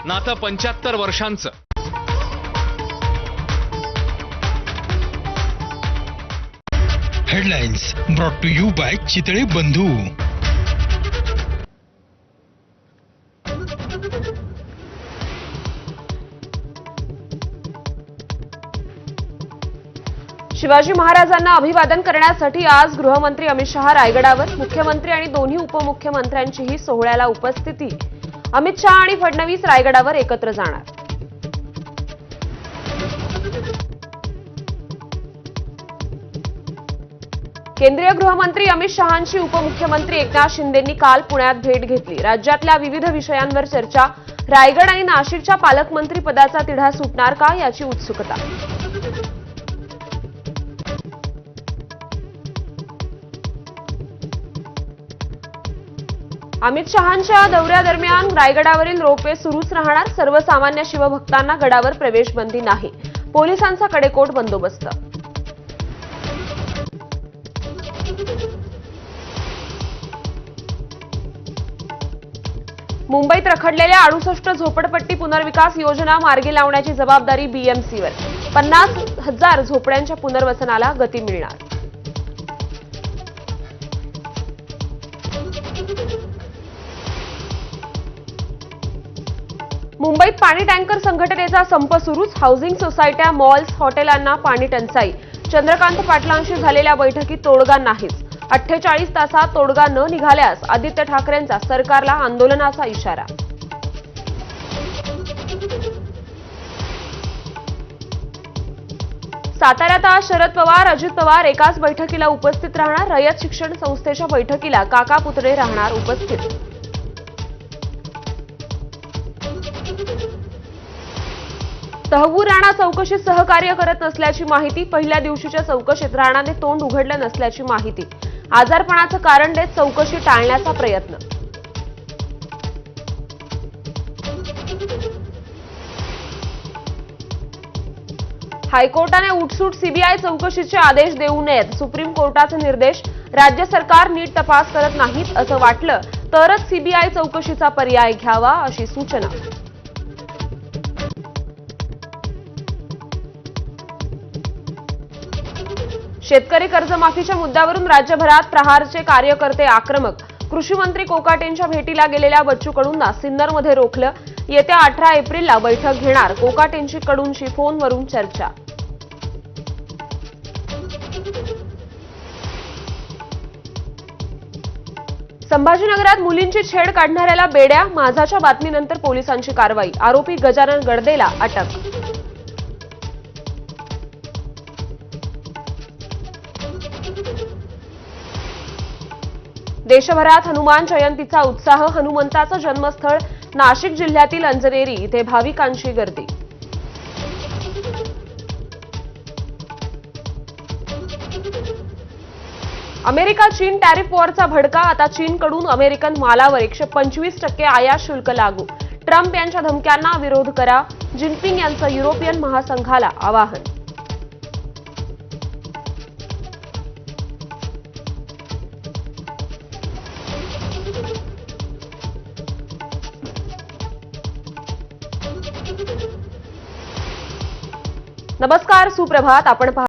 नातं 75 वर्षांचं. Headlines brought to you by Chitale Bandhu. Shivaji महाराजांना अभिवादन करण्यासाठी आज गृहमंत्री अमित शहा रायगडावर. मुख्यमंत्री आणि दोन्ही उपमुख्यमंत्र्यांचीही सोहळ्याला उपस्थिती. अमित शहा आणि फडणवीस रायगडावर एकत्र जाणार. केंद्रीय गृहमंत्री अमित शहांची उपमुख्यमंत्री एकनाथ शिंदेंनी काल पुण्यात भेट घेतली. राज्यातल्या विविध विषयांवर चर्चा. रायगड आणि नाशिकच्या पालकमंत्री पदाचा तिढा सुटणार का याची उत्सुकता. अमित शहांच्या दौऱ्यादरम्यान रायगडावरील रोपवे सुरूच राहणार. सर्वसामान्य शिवभक्तांना गडावर प्रवेश बंदी नाही. पोलिसांचा कडेकोट बंदोबस्त. मुंबईत रखडलेल्या 68 झोपडपट्टी पुनर्विकास योजना मार्गी लावण्याची जबाबदारी बीएमसीवर. 50,000 झोपड्यांच्या पुनर्वसनाला गती मिळणार. मुंबईत पाणी टँकर संघटनेचा संप सुरूच. हाऊसिंग सोसायट्या, मॉल्स, हॉटेलांना पाणी टंचाई. चंद्रकांत पाटलांशी झालेल्या बैठकीत तोडगा नाहीच. 48 तासात तोडगा न निघाल्यास आदित्य ठाकरेंचा सरकारला आंदोलनाचा इशारा. साताऱ्यात आज शरद पवार, अजित पवार एकाच बैठकीला उपस्थित राहणार. रयत शिक्षण संस्थेच्या बैठकीला काका पुतळे राहणार उपस्थित. तहव्वूर राणा चौकशीत सहकार्य करत नसल्याची माहिती. पहिल्या दिवशीच्या चौकशीत राणाने तोंड उघडलं नसल्याची माहिती. आजारपणाचं कारण देत चौकशी टाळण्याचा प्रयत्न. हायकोर्टाने उठसूट सीबीआय चौकशीचे आदेश देऊ नयेत. सुप्रीम कोर्टाचे निर्देश. राज्य सरकार नीट तपास करत नाहीत असं वाटलं तरच सीबीआय चौकशीचा पर्याय घ्यावा अशी सूचना. शेतकरी कर्जमाफीच्या मुद्द्यावरून राज्यभरात प्रहारचे कार्यकर्ते आक्रमक. कृषी मंत्री कोकाटेंच्या भेटीला गेलेल्या बच्चू कडूंना सिन्नरमध्ये रोखलं. येत्या 18 एप्रिलला बैठक घेणार. कोकाटेंची कडूंशी फोनवरून चर्चा. संभाजीनगरात मुलींची छेड काढणाऱ्याला बेड्या. माझाच्या बातमीनंतर पोलिसांची कारवाई. आरोपी गजानन गडदेला अटक. देशभरात हनुमान जयंतीचा उत्साह. हनुमंताचं जन्मस्थळ नाशिक जिल्ह्यातील अंजनेरी इथे भाविकांची गर्दी. अमेरिका चीन टॅरिफ वॉरचा भडका. आता चीनकडून अमेरिकन मालावर 125% आयात शुल्क लागू. ट्रम्प यांच्या धमक्यांना विरोध करा. जिनपिंग यांचं युरोपियन महासंघाला आवाहन. नमस्कार, सुप्रभात. आपण